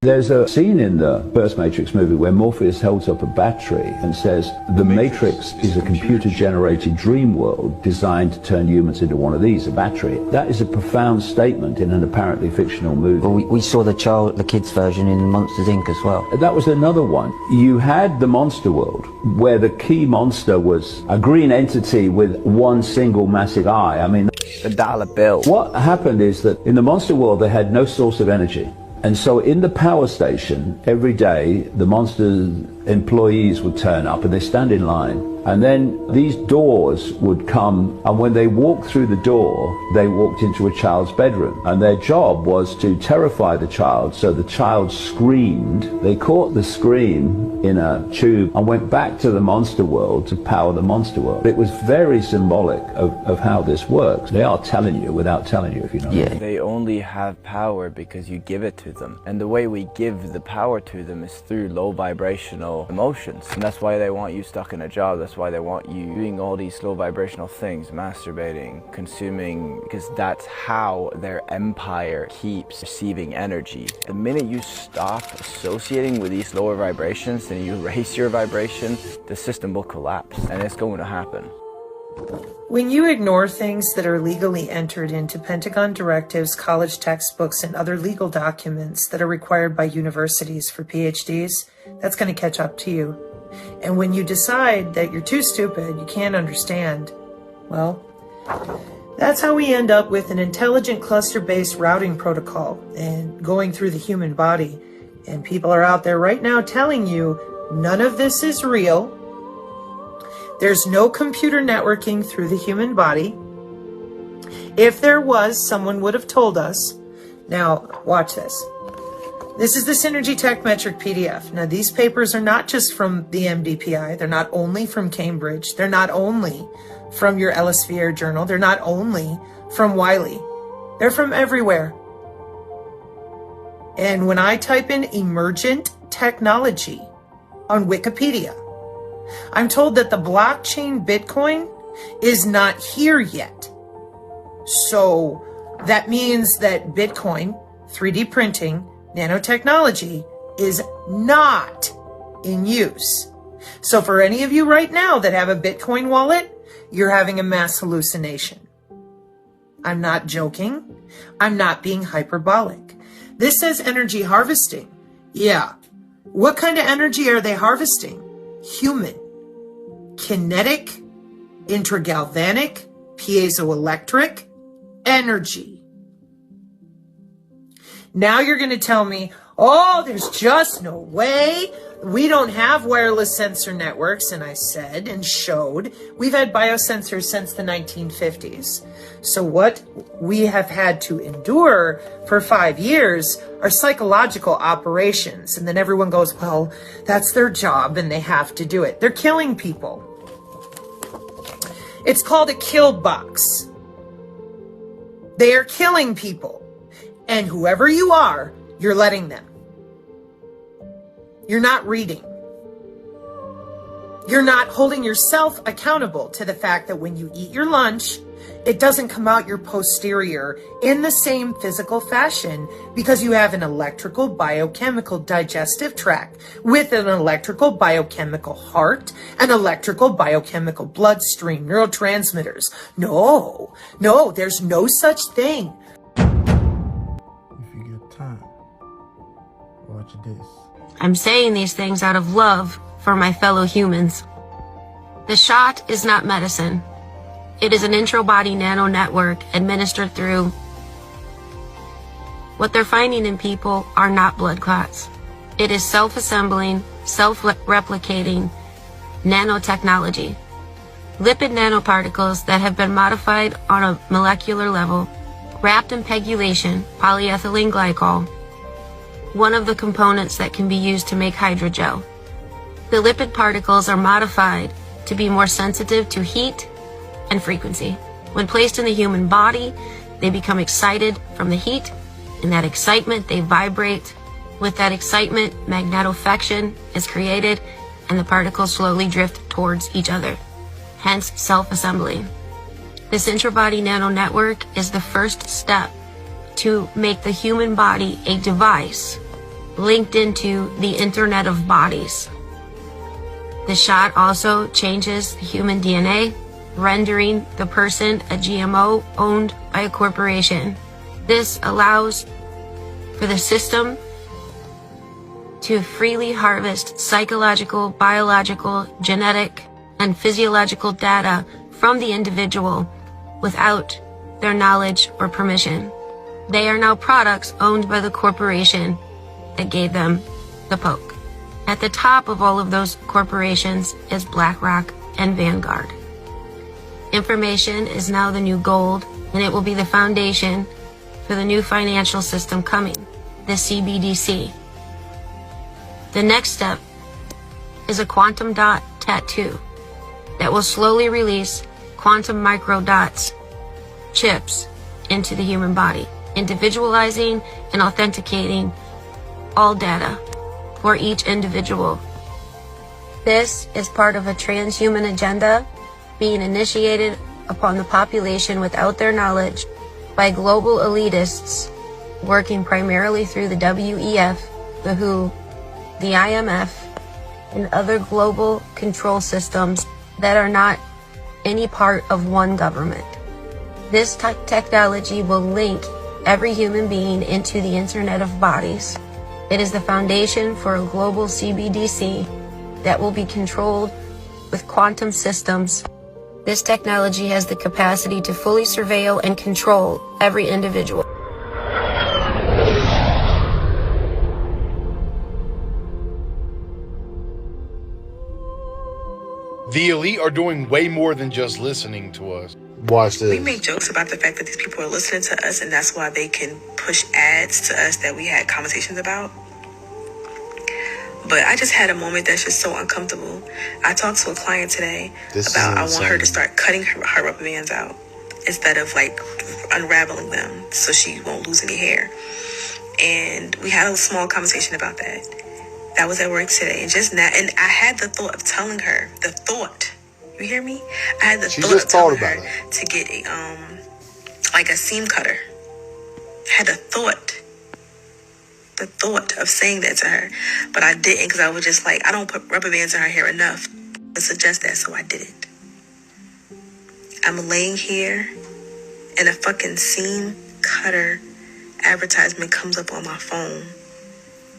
There's a scene in the first Matrix movie where Morpheus holds up a battery and says, the Matrix is a computer-generated dream world designed to turn humans into one of these, a battery. That is a profound statement in an apparently fictional movie. Well, we saw the kids version in Monsters, Inc. as well. That was another one. You had the monster world, where the key monster was a green entity with one single massive eye. I mean, the dollar bill. What happened is that in the monster world, they had no source of energy. And so in the power station, every day, the monster employees would turn up and they stand in line. And then these doors would come, and when they walked through the door, they walked into a child's bedroom. And their job was to terrify the child, so the child screamed. They caught the scream in a tube and went back to the monster world to power the monster world. It was very symbolic of how this works. They are telling you without telling you, if you know. Yeah. They only have power because you give it to them. And the way we give the power to them is through low vibrational emotions. And that's why they want you stuck in a job. That's why they want you doing all these low vibrational things, masturbating, consuming, because that's how their empire keeps receiving energy. The minute you stop associating with these lower vibrations and you raise your vibration, the system will collapse, and it's going to happen. When you ignore things that are legally entered into Pentagon directives, college textbooks, and other legal documents that are required by universities for PhDs, that's going to catch up to you. And when you decide that you're too stupid, you can't understand, well, that's how we end up with an intelligent cluster-based routing protocol and going through the human body. And people are out there right now telling you none of this is real. There's no computer networking through the human body. If there was, someone would have told us. Now, watch this. This is the Synergy Tech Metric PDF. Now, these papers are not just from the MDPI. They're not only from Cambridge. They're not only from your Elsevier journal. They're not only from Wiley. They're from everywhere. And when I type in emergent technology on Wikipedia, I'm told that the blockchain Bitcoin is not here yet. So that means that Bitcoin, 3D printing, nanotechnology is not in use. So for any of you right now that have a Bitcoin wallet, you're having a mass hallucination. I'm not joking. I'm not being hyperbolic. This says energy harvesting. Yeah. What kind of energy are they harvesting? Human, kinetic, intragalvanic, piezoelectric energy. Now you're going to tell me, oh, there's just no way. We don't have wireless sensor networks. And I said and showed we've had biosensors since the 1950s. So what we have had to endure for 5 years are psychological operations. And then everyone goes, well, that's their job and they have to do it. They're killing people. It's called a kill box. They are killing people. And whoever you are, you're letting them. You're not reading. You're not holding yourself accountable to the fact that when you eat your lunch, it doesn't come out your posterior in the same physical fashion because you have an electrical biochemical digestive tract with an electrical biochemical heart, an electrical biochemical bloodstream, neurotransmitters. No, there's no such thing. Watch this. I'm saying these things out of love for my fellow humans. The shot is not medicine. It is an intro-body nano network administered through. What they're finding in people are not blood clots. It is self-assembling, self-replicating nanotechnology. Lipid nanoparticles that have been modified on a molecular level, wrapped in pegylation, polyethylene glycol, one of the components that can be used to make hydrogel. The lipid particles are modified to be more sensitive to heat and frequency. When placed in the human body, they become excited from the heat. In that excitement, they vibrate. With that excitement, magnetofection is created, and the particles slowly drift towards each other, hence self-assembling. This intrabody nano network is the first step to make the human body a device linked into the Internet of Bodies. The shot also changes human DNA, rendering the person a GMO owned by a corporation. This allows for the system to freely harvest psychological, biological, genetic, and physiological data from the individual without their knowledge or permission. They are now products owned by the corporation that gave them the poke. At the top of all of those corporations is BlackRock and Vanguard. Information is now the new gold, and it will be the foundation for the new financial system coming, the CBDC. The next step is a quantum dot tattoo that will slowly release quantum micro dots, chips, into the human body, individualizing and authenticating all data for each individual. This is part of a transhuman agenda being initiated upon the population without their knowledge by global elitists working primarily through the WEF, the WHO, the IMF, and other global control systems that are not any part of one government. This technology will link every human being into the Internet of Bodies. It is the foundation for a global CBDC that will be controlled with quantum systems. This technology has the capacity to fully surveil and control every individual. The elite are doing way more than just listening to us. Watch this. We make jokes about the fact that these people are listening to us, and that's why they can push ads to us that we had conversations about. But I just had a moment that's just so uncomfortable. I talked to a client today about I want her to start cutting her rubber bands out instead of like unraveling them so she won't lose any hair. And we had a small conversation about that. That was at work today. And just now, and I had the thought of telling her, you hear me? I had the thought of telling her to get a, like a seam cutter. I had the thought of saying that to her, but I didn't because I was just like, I don't put rubber bands in her hair enough to suggest that, so I didn't. I'm laying here and a fucking seam cutter advertisement comes up on my phone.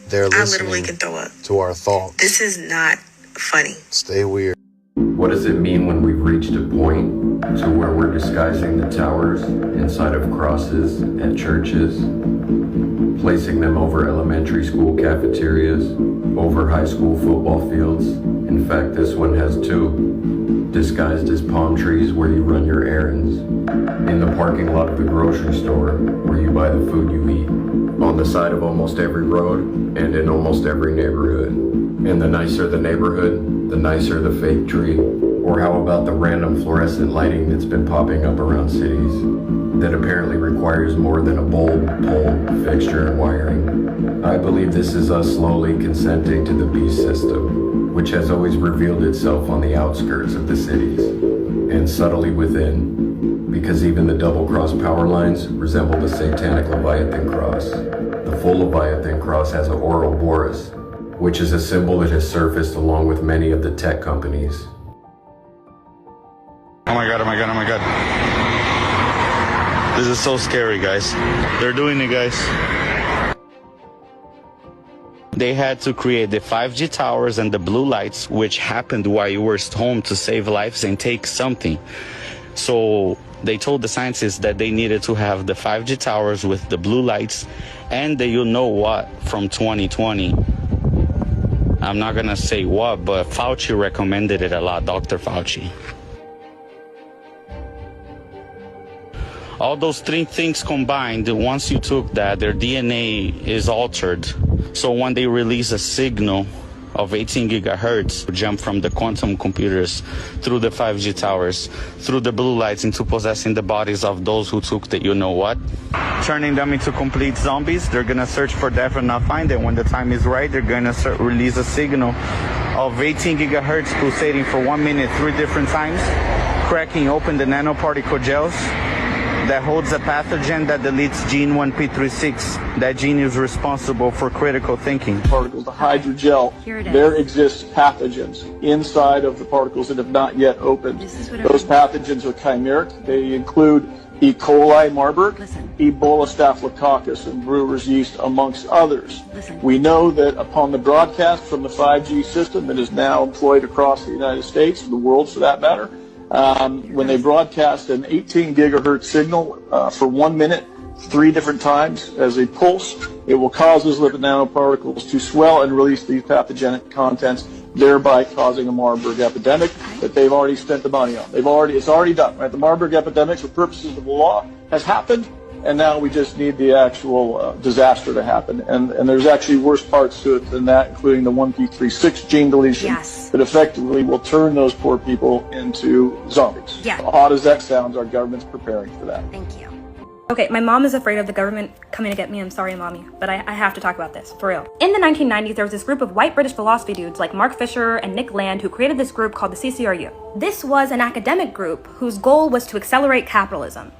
They're listening. I literally can throw up. To our thoughts. This is not funny. Stay weird. What does it mean when we've reached a point to where we're disguising the towers inside of crosses at churches, placing them over elementary school cafeterias, over high school football fields? In fact, this one has two, disguised as palm trees where you run your errands, in the parking lot of the grocery store where you buy the food you eat, on the side of almost every road and in almost every neighborhood. And the nicer the neighborhood, the nicer the fake tree. Or how about the random fluorescent lighting that's been popping up around cities that apparently requires more than a bulb, pole, fixture, and wiring? I believe this is us slowly consenting to the beast system, which has always revealed itself on the outskirts of the cities and subtly within, because even the double-cross power lines resemble the satanic Leviathan cross. The full Leviathan cross has an Ouroboros, which is a symbol that has surfaced along with many of the tech companies. Oh my god, oh my god, oh my god. This is so scary, guys. They're doing it, guys. They had to create the 5G towers and the blue lights, which happened while you were home to save lives and take something. So they told the scientists that they needed to have the 5G towers with the blue lights and the you-know-what from 2020. I'm not gonna say what, but Fauci recommended it a lot, Dr. Fauci. All those three things combined, once you took that, their DNA is altered. So when they release a signal of 18 gigahertz, jump from the quantum computers through the 5G towers, through the blue lights into possessing the bodies of those who took the you-know-what, turning them into complete zombies. They're gonna search for death and not find it. When the time is right, they're gonna release a signal of 18 gigahertz pulsating for 1 minute 3 different times, cracking open the nanoparticle gels, that holds a pathogen that deletes gene 1p36. That gene is responsible for critical thinking. Particles, the hydrogel, there exists pathogens inside of the particles that have not yet opened. Those pathogens are chimeric. They include E. coli, Marburg, Ebola staphylococcus, and brewer's yeast, amongst others. We know that upon the broadcast from the 5G system that is now employed across the United States, and the world for that matter, when they broadcast an 18 gigahertz signal for 1 minute, 3 different times as a pulse, it will cause those lipid nanoparticles to swell and release these pathogenic contents, thereby causing a Marburg epidemic that they've already spent the money on. It's already done, right? The Marburg epidemic, for purposes of the law, has happened, and now we just need the actual disaster to happen. And there's actually worse parts to it than that, including the 1p36 gene deletion that effectively will turn those poor people into zombies. Yeah. Odd as that sounds, our government's preparing for that. Thank you. Okay, my mom is afraid of the government coming to get me. I'm sorry, mommy, but I have to talk about this, for real. In the 1990s, there was this group of white British philosophy dudes like Mark Fisher and Nick Land who created this group called the CCRU. This was an academic group whose goal was to accelerate capitalism.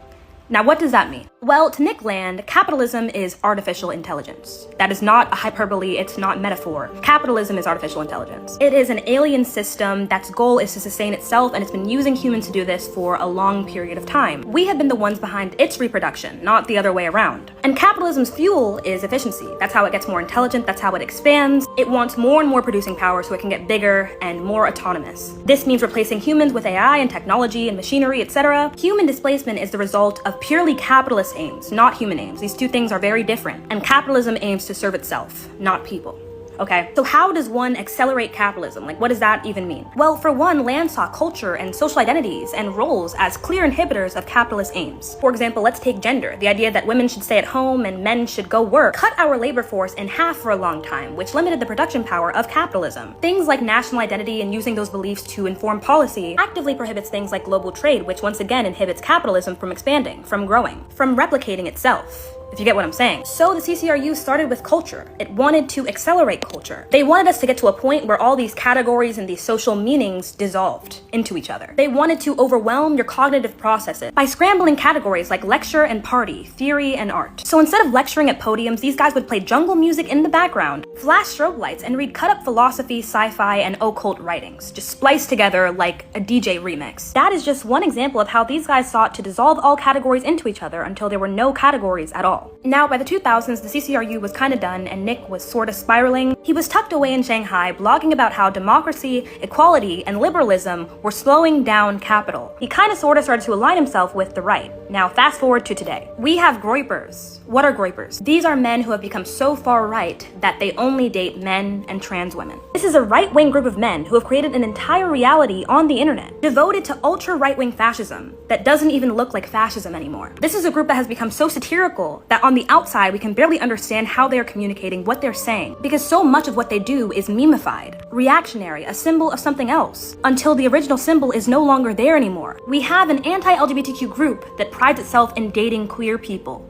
Now, what does that mean? Well, to Nick Land, capitalism is artificial intelligence. That is not a hyperbole, it's not metaphor. Capitalism is artificial intelligence. It is an alien system that's goal is to sustain itself, and it's been using humans to do this for a long period of time. We have been the ones behind its reproduction, not the other way around. And capitalism's fuel is efficiency. That's how it gets more intelligent, that's how it expands. It wants more and more producing power so it can get bigger and more autonomous. This means replacing humans with AI and technology and machinery, etc. Human displacement is the result of purely capitalist aims, not human aims. These two things are very different. And capitalism aims to serve itself, not people. Okay, so how does one accelerate capitalism? Like, what does that even mean? Well, for one, Land saw culture and social identities and roles as clear inhibitors of capitalist aims. For example, let's take gender. The idea that women should stay at home and men should go work cut our labor force in half for a long time, which limited the production power of capitalism. Things like national identity and using those beliefs to inform policy actively prohibits things like global trade, which once again inhibits capitalism from expanding, from growing, from replicating itself. If you get what I'm saying. So the CCRU started with culture. It wanted to accelerate culture. They wanted us to get to a point where all these categories and these social meanings dissolved into each other. They wanted to overwhelm your cognitive processes by scrambling categories like lecture and party, theory and art. So instead of lecturing at podiums, these guys would play jungle music in the background, flash strobe lights, and read cut-up philosophy, sci-fi, and occult writings, just spliced together like a DJ remix. That is just one example of how these guys sought to dissolve all categories into each other until there were no categories at all. Now, by the 2000s, the CCRU was kind of done and Nick was sort of spiraling. He was tucked away in Shanghai, blogging about how democracy, equality, and liberalism were slowing down capital. He kind of sort of started to align himself with the right. Now, fast forward to today. We have groypers. What are groypers? These are men who have become so far right that they only date men and trans women. This is a right-wing group of men who have created an entire reality on the internet devoted to ultra-right-wing fascism that doesn't even look like fascism anymore. This is a group that has become so satirical that on the outside we can barely understand how they are communicating, what they're saying, because so much of what they do is memeified, reactionary, a symbol of something else, until the original symbol is no longer there anymore. We have an anti-LGBTQ group that prides itself in dating queer people.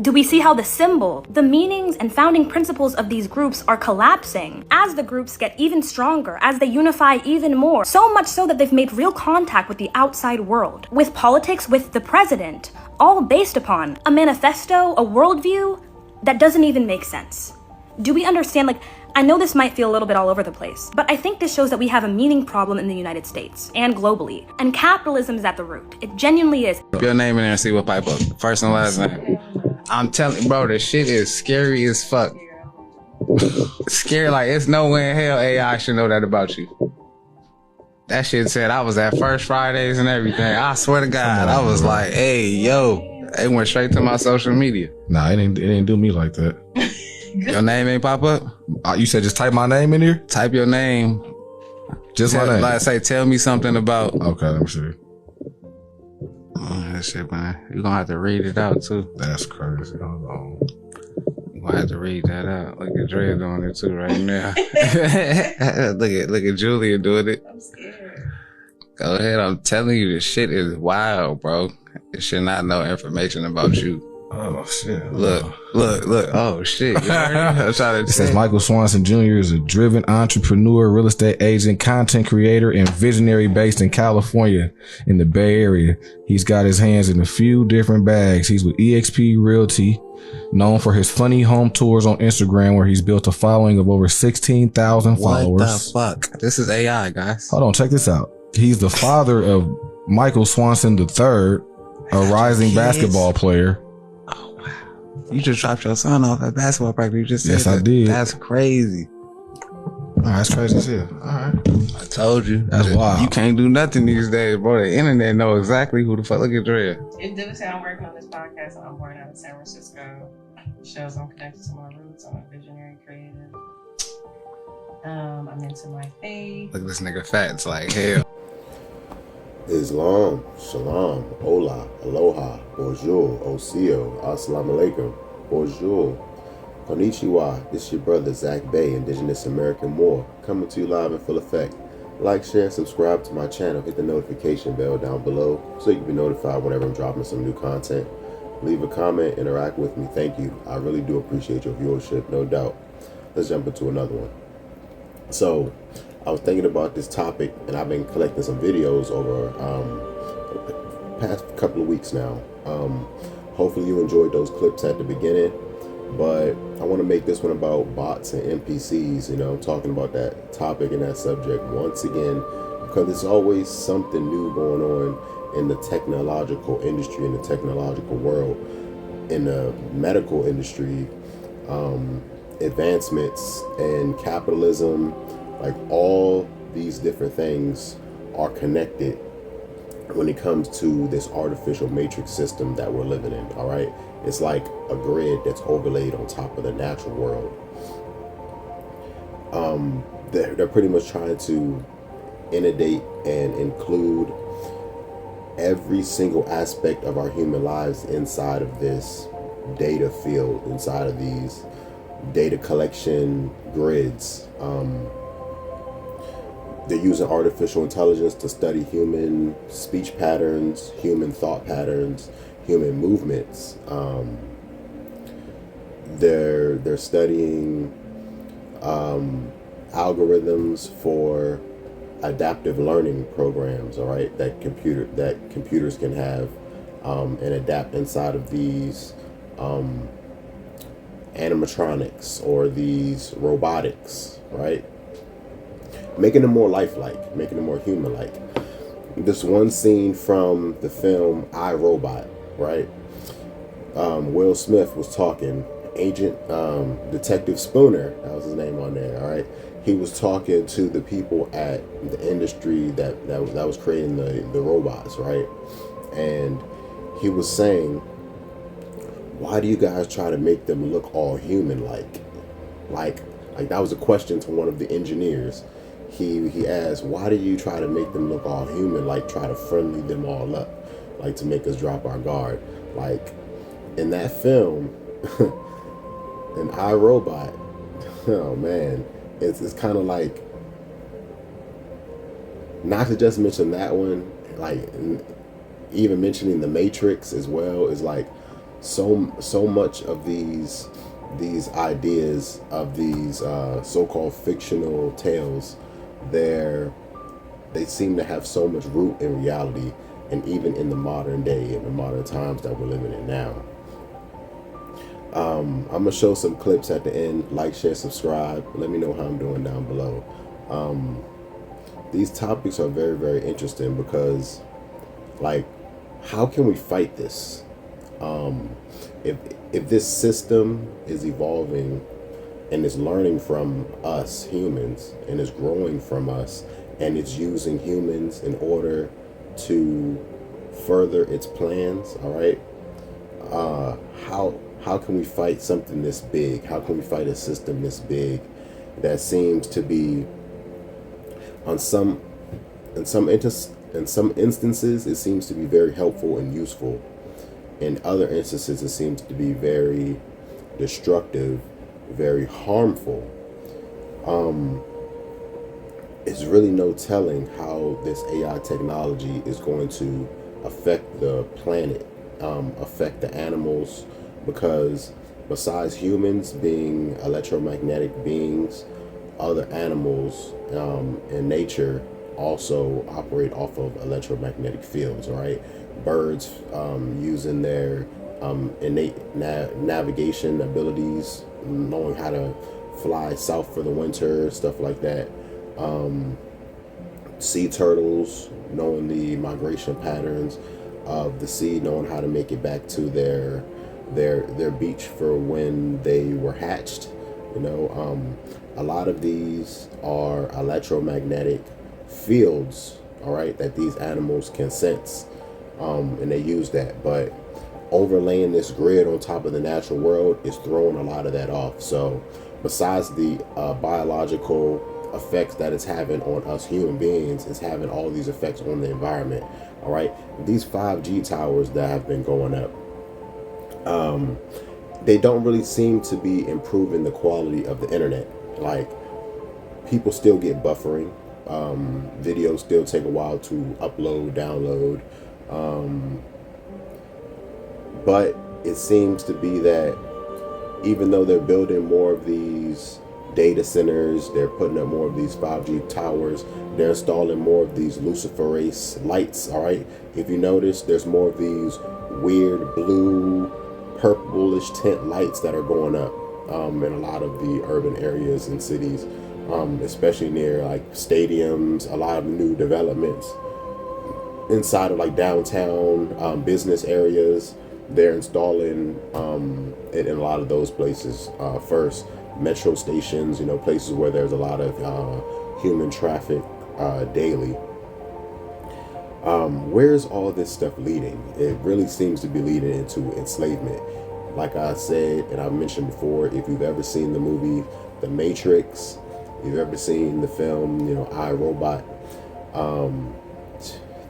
Do we see how the symbol, the meanings, and founding principles of these groups are collapsing as the groups get even stronger, as they unify even more? So much so that they've made real contact with the outside world, with politics, with the president, all based upon a manifesto, a worldview that doesn't even make sense. Do we understand? Like, I know this might feel a little bit all over the place, but I think this shows that we have a meaning problem in the United States and globally, and capitalism is at the root. It genuinely is. Put your name in there and see what pipe up. First and last name. I'm telling you, bro, this shit is scary as fuck. Scary, like, it's no way in hell AI should know that about you. That shit said I was at First Fridays and everything. I swear to God, I was like, hey, yo. It went straight to my social media. Nah, it didn't do me like that. Your name ain't pop up? You said just type my name in here? Type your name. Just my name? Like, say, tell me something about... Okay, let me see. Oh, that shit, man. You're gonna have to read it out, too. That's crazy. Hold on. You're gonna have to read that out. Look at Dre doing it, too, right now. look at Julia doing it. I'm scared. Go ahead. I'm telling you, this shit is wild, bro. It should not know information about you. Oh shit! Look! Oh shit! It says Michael Swanson Jr. is a driven entrepreneur, real estate agent, content creator, and visionary based in California in the Bay Area. He's got his hands in a few different bags. He's with eXp Realty, known for his funny home tours on Instagram, where he's built a following of over 16,000 followers. What the fuck? This is AI, guys. Hold on, check this out. He's the father of Michael Swanson III, a rising basketball player. You just dropped your son off at basketball practice. You just said Yes, I did. That's crazy. That's crazy as hell. All right. I told you. That's wild. You can't do nothing these days, bro. The internet know exactly who the fuck. Look at Drea. It does say I'm working on this podcast. I'm born out of San Francisco. It shows I'm connected to my roots. I'm a visionary creative. I'm into my faith. Look at this nigga fat. It's like hell. Islam, Shalom, Hola, Aloha, Bonjour, Osio, Assalamu Alaikum, Bonjour, Konnichiwa. This is your brother Zach Bay, Indigenous American Moor, coming to you live in full effect. Like, share, subscribe to my channel, hit the notification bell down below so you can be notified whenever I'm dropping some new content. Leave a comment, interact with me. Thank you. I really do appreciate your viewership, no doubt. Let's jump into another one. So, I was thinking about this topic, and I've been collecting some videos over the past couple of weeks now. Hopefully you enjoyed those clips at the beginning, but I want to make this one about bots and NPCs, you know, talking about that topic and that subject once again, because there's always something new going on in the technological industry, in the technological world, in the medical industry, advancements and capitalism. Like, all these different things are connected when it comes to this artificial matrix system that we're living in, all right? It's like a grid that's overlaid on top of the natural world. They're pretty much trying to inundate and include every single aspect of our human lives inside of this data field, inside of these data collection grids. They're using artificial intelligence to study human speech patterns, human thought patterns, human movements. They're studying algorithms for adaptive learning programs, all right, that computers can have and adapt inside of these animatronics or these robotics, right? Making them more lifelike, making them more human-like. This one scene from the film I, Robot, right? Will Smith was talking, Agent Detective Spooner, that was his name on there, all right? He was talking to the people at the industry that was creating the robots, right? And he was saying, why do you guys try to make them look all human-like? Like that was a question to one of the engineers. He asked, why do you try to make them look all human, like try to friendly them all up, like to make us drop our guard? Like, in that film, in I, Robot, oh man, it's kind of like, not to just mention that one, like even mentioning The Matrix as well, is like so much of these ideas of these so-called fictional tales, they seem to have so much root in reality, and even in the modern day, in the modern times that we're living in now. I'm gonna show some clips at the end. Like, share, subscribe. Let me know how I'm doing down below. These topics are very, very interesting because, like, how can we fight this? If this system is evolving and is learning from us humans and is growing from us and it's using humans in order to further its plans, all right, how can we fight something this big? How can we fight a system this big that seems to be, in some instances, it seems to be very helpful and useful. In other instances, it seems to be very destructive, very harmful. It's really no telling how this AI technology is going to affect the planet, affect the animals, because besides humans being electromagnetic beings, other animals in nature also operate off of electromagnetic fields, right? Birds using their innate navigation abilities, knowing how to fly south for the winter, stuff like that. Sea turtles knowing the migration patterns of the sea, knowing how to make it back to their beach for when they were hatched. A lot of these are electromagnetic fields, all right, that these animals can sense, and they use that. But overlaying this grid on top of the natural world is throwing a lot of that off. So besides the biological effects that it's having on us human beings, it's having all these effects on the environment. All right, these 5G towers that have been going up, they don't really seem to be improving the quality of the internet. Like, people still get buffering, videos still take a while to upload, download, but it seems to be that even though they're building more of these data centers, they're putting up more of these 5G towers, they're installing more of these luciferase lights. All right, if you notice, there's more of these weird blue, purplish tint lights that are going up in a lot of the urban areas and cities, especially near like stadiums, a lot of new developments inside of like downtown business areas. They're installing it in a lot of those places first. Metro stations, places where there's a lot of human traffic daily. Where's all this stuff leading? It really seems to be leading into enslavement. Like I said, and I mentioned before, if you've ever seen the movie The Matrix, if you've ever seen the film, I, Robot,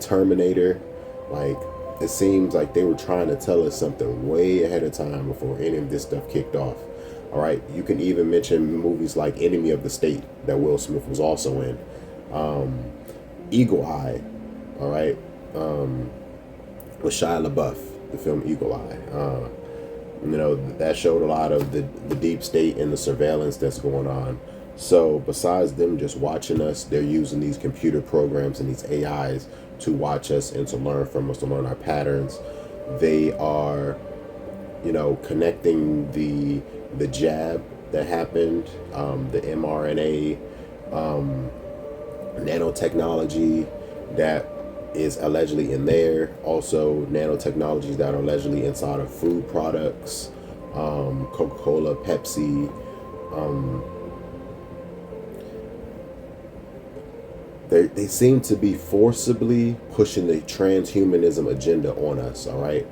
Terminator, like, it seems like they were trying to tell us something way ahead of time before any of this stuff kicked off. All right, you can even mention movies like Enemy of the State that Will Smith was also in, Eagle Eye, all right, with Shia LaBeouf, the film Eagle Eye. That showed a lot of the deep state and the surveillance that's going on. So besides them just watching us, they're using these computer programs and these AIs to watch us and to learn from us, to learn our patterns. They are, connecting the jab that happened, the mRNA, nanotechnology that is allegedly in there. Also, nanotechnologies that are allegedly inside of food products, Coca-Cola, Pepsi. They seem to be forcibly pushing the transhumanism agenda on us, all right?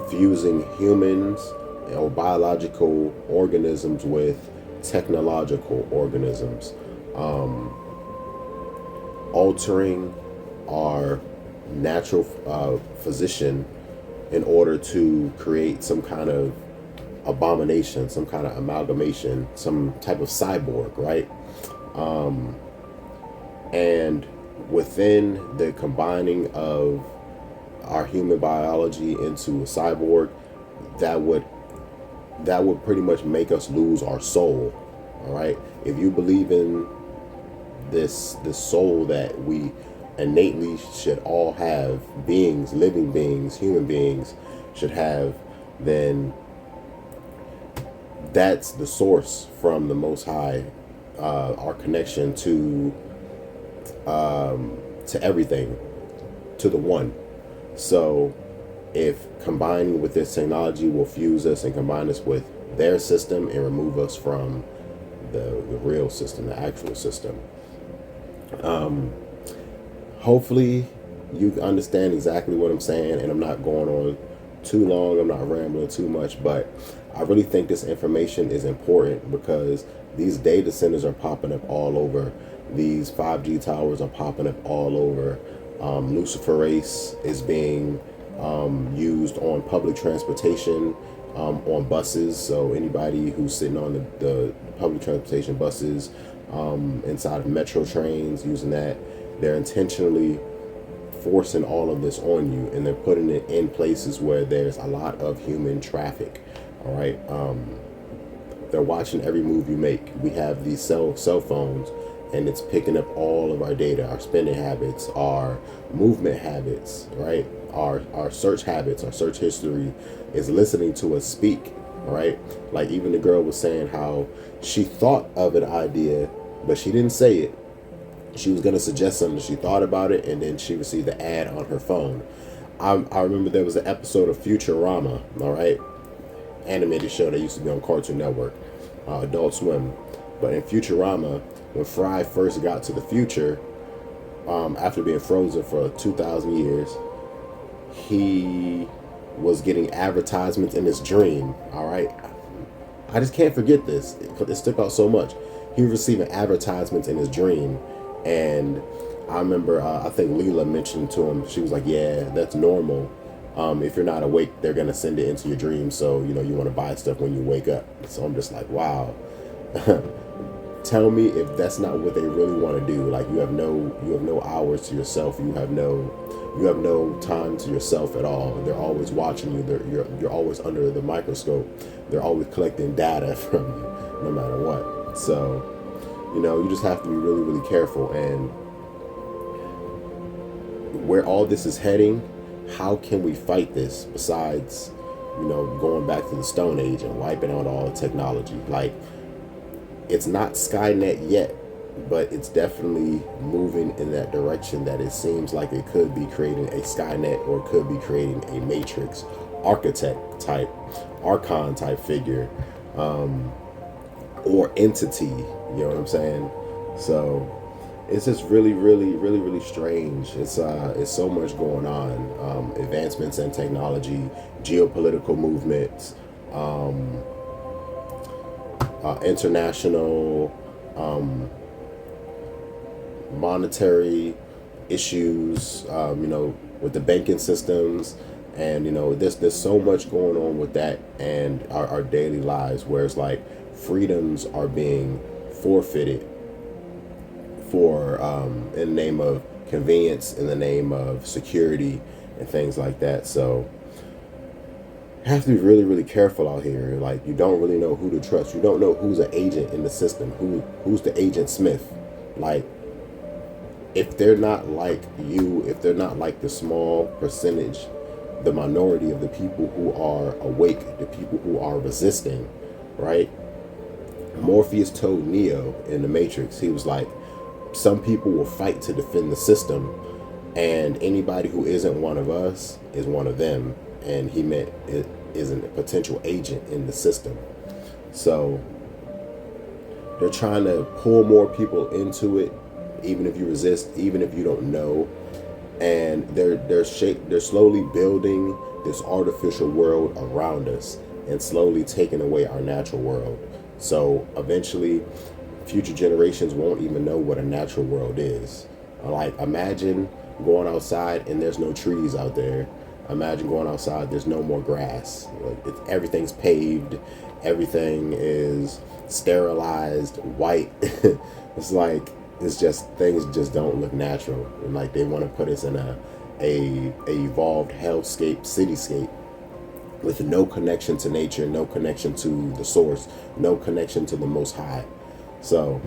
Fusing humans or biological organisms with technological organisms, altering our natural physician in order to create some kind of abomination, some kind of amalgamation, some type of cyborg, right? And within the combining of our human biology into a cyborg, that would pretty much make us lose our soul. All right, if you believe in this soul that we innately should all have, beings, living beings, human beings should have, then that's the source from the Most High, our connection to everything, to the One. So if combining with this technology will fuse us and combine us with their system and remove us from the real system, the actual system. Hopefully you understand exactly what I'm saying, and I'm not going on too long, I'm not rambling too much, but I really think this information is important because these data centers are popping up all over. These 5G towers are popping up all over. Luciferase is being used on public transportation, on buses. So anybody who's sitting on the public transportation buses, inside of metro trains, using that, they're intentionally forcing all of this on you, and they're putting it in places where there's a lot of human traffic. All right. They're watching every move you make. We have these cell phones, and it's picking up all of our data, our spending habits, our movement habits, right? Our search habits, our search history is listening to us speak, right? Like even the girl was saying how she thought of an idea, but she didn't say it. She was going to suggest something. She thought about it, and then she received the ad on her phone. I remember there was an episode of Futurama, all right? Animated show that used to be on Cartoon Network, Adult Swim. But in Futurama, when Fry first got to the future, after being frozen for 2,000 years, he was getting advertisements in his dream, all right? I just can't forget this. It stuck out so much. He was receiving advertisements in his dream, and I remember, I think Leela mentioned to him, she was like, yeah, that's normal. If you're not awake, they're going to send it into your dream, so, you know, you want to buy stuff when you wake up. So I'm just like, wow. Tell me if that's not what they really want to do. Like you have no hours to yourself. You have no time to yourself at all. They're always watching you. You're always under the microscope. They're always collecting data from you, no matter what. So, you know, you just have to be really, really careful. And where all this is heading, how can we fight this besides, you know, going back to the Stone Age and wiping out all the technology? Like, it's not Skynet yet, but it's definitely moving in that direction that it seems like it could be creating a Skynet or could be creating a Matrix architect type, archon type figure, or entity, you know what I'm saying? So it's just really, really, really, really strange. It's so much going on. Advancements in technology, geopolitical movements, international monetary issues, you know, with the banking systems, and you know, there's so much going on with that and our daily lives, where it's like freedoms are being forfeited for in the name of convenience, in the name of security and things like that. So you have to be really, really careful out here. Like, you don't really know who to trust. You don't know who's an agent in the system, who's the Agent Smith. Like, if they're not like you, if they're not like the small percentage, the minority of the people who are awake, the people who are resisting, right? Morpheus told Neo in the Matrix, he was like, some people will fight to defend the system, and anybody who isn't one of us is one of them. And he meant it is a potential agent in the system. So they're trying to pull more people into it, even if you resist, even if you don't know. And they're slowly building this artificial world around us and slowly taking away our natural world. So eventually, future generations won't even know what a natural world is. Like, imagine going outside and there's no trees out there. Imagine going outside, there's no more grass. Like, everything's paved, everything is sterilized, white. It's like, it's just, things just don't look natural. And like, they want to put us in a evolved hellscape, cityscape, with no connection to nature, no connection to the source, no connection to the Most High. So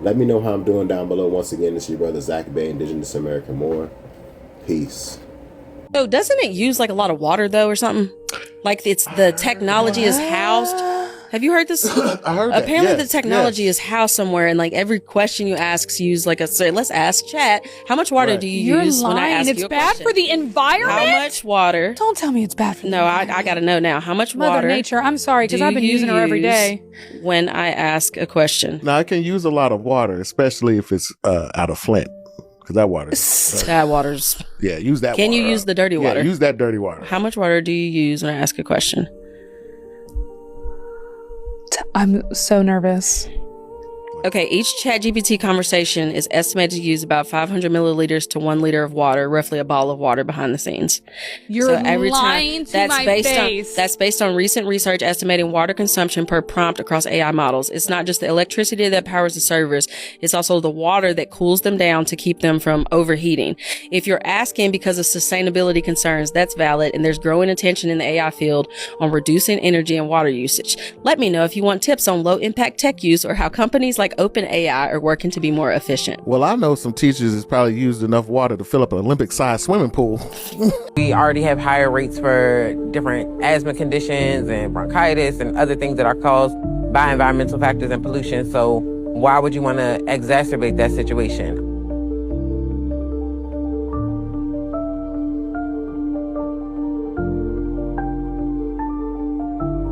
let me know how I'm doing down below. Once again, this is your brother Zach Bay, Indigenous American Moor. Peace. So doesn't it use like a lot of water though, or something? Like the technology is housed. Have you heard this? I heard that. Apparently Yes, the technology is housed somewhere, and like every question you ask, use like let's ask chat. How much water do you use when I ask it's you a bad question? for the environment. How much water? Don't tell me it's bad for the No, I gotta know now. How much Mother water? Nature. I'm sorry, because I've been using her every day. When I ask a question. Now I can use a lot of water, especially if it's out of Flint, because that water's that water's. Yeah, use that. Can water. you use the dirty water? Yeah, use that dirty water. How much water do you use when I ask a question? I'm so nervous. Okay, each ChatGPT conversation is estimated to use about 500 milliliters to 1 liter of water, roughly a ball of water behind the scenes. You're lying to my face. That's based on recent research estimating water consumption per prompt across AI models. It's not just the electricity that powers the servers, it's also the water that cools them down to keep them from overheating. If you're asking because of sustainability concerns, that's valid, and there's growing attention in the AI field on reducing energy and water usage. Let me know if you want tips on low-impact tech use or how companies like OpenAI are working to be more efficient. Well, I know some teachers has probably used enough water to fill up an Olympic-sized swimming pool. We already have higher rates for different asthma conditions and bronchitis and other things that are caused by environmental factors and pollution. So why would you want to exacerbate that situation?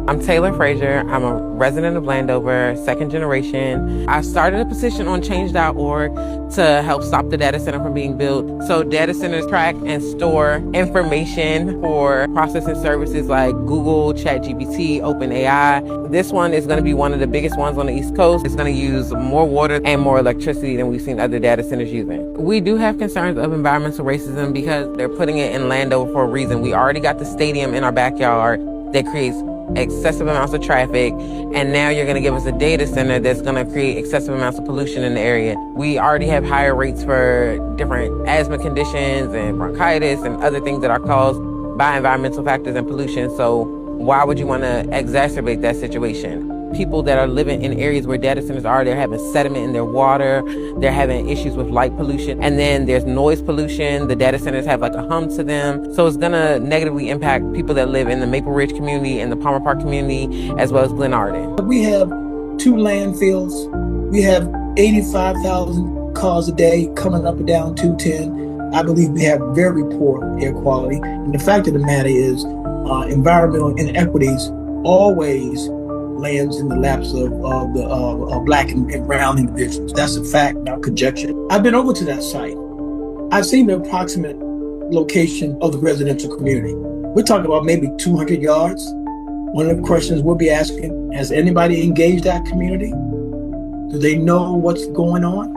I'm Taylor Frazier. I'm a resident of Landover, second generation. I started a petition on change.org to help stop the data center from being built. So data centers track and store information for processing services like Google, ChatGPT, OpenAI. This one is going to be one of the biggest ones on the East Coast. It's going to use more water and more electricity than we've seen other data centers using. We do have concerns of environmental racism because they're putting it in Landover for a reason. We already got the stadium in our backyard that creates excessive amounts of traffic, and now you're going to give us a data center that's going to create excessive amounts of pollution in the area. We already have higher rates for different asthma conditions and bronchitis and other things that are caused by environmental factors and pollution. So why would you want to exacerbate that situation? People that are living in areas where data centers are, they're having sediment in their water, they're having issues with light pollution, and then there's noise pollution. The data centers have like a hum to them. So it's gonna negatively impact people that live in the Maple Ridge community and the Palmer Park community, as well as Glenarden. We have 2 landfills. We have 85,000 cars a day coming up and down 210. I believe we have very poor air quality. And the fact of the matter is, environmental inequities always lands in the laps of the black and brown individuals. That's a fact, not conjecture. I've been over to that site. I've seen the approximate location of the residential community. We're talking about maybe 200 yards. One of the questions we'll be asking, has anybody engaged that community? Do they know what's going on?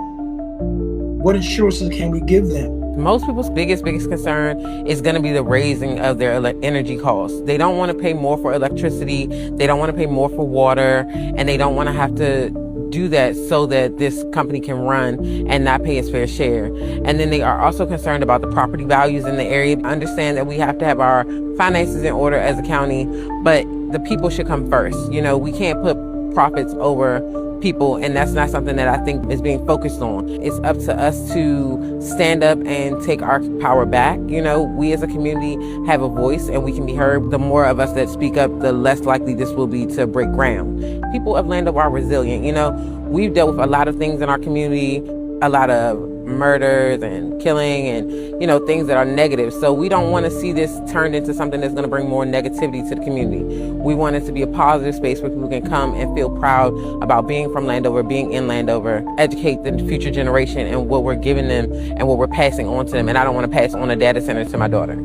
What assurances can we give them? Most people's biggest concern is going to be the raising of their energy costs. They don't want to pay more for electricity. They don't want to pay more for water, and they don't want to have to do that so that this company can run and not pay its fair share. And then they are also concerned about the property values in the area. Understand that we have to have our finances in order as a county, but the people should come first. You know, we can't put profits over people, and that's not something that I think is being focused on. It's up to us to stand up and take our power back. You know, we as a community have a voice and we can be heard. The more of us that speak up, the less likely this will be to break ground. People of Landover are resilient. You know, we've dealt with a lot of things in our community, a lot of murders and killing and, you know, things that are negative. So we don't want to see this turned into something that's going to bring more negativity to the community. We want it to be a positive space where people can come and feel proud about being from Landover, being in Landover, educate the future generation and what we're giving them and what we're passing on to them. And I don't want to pass on a data center to my daughter.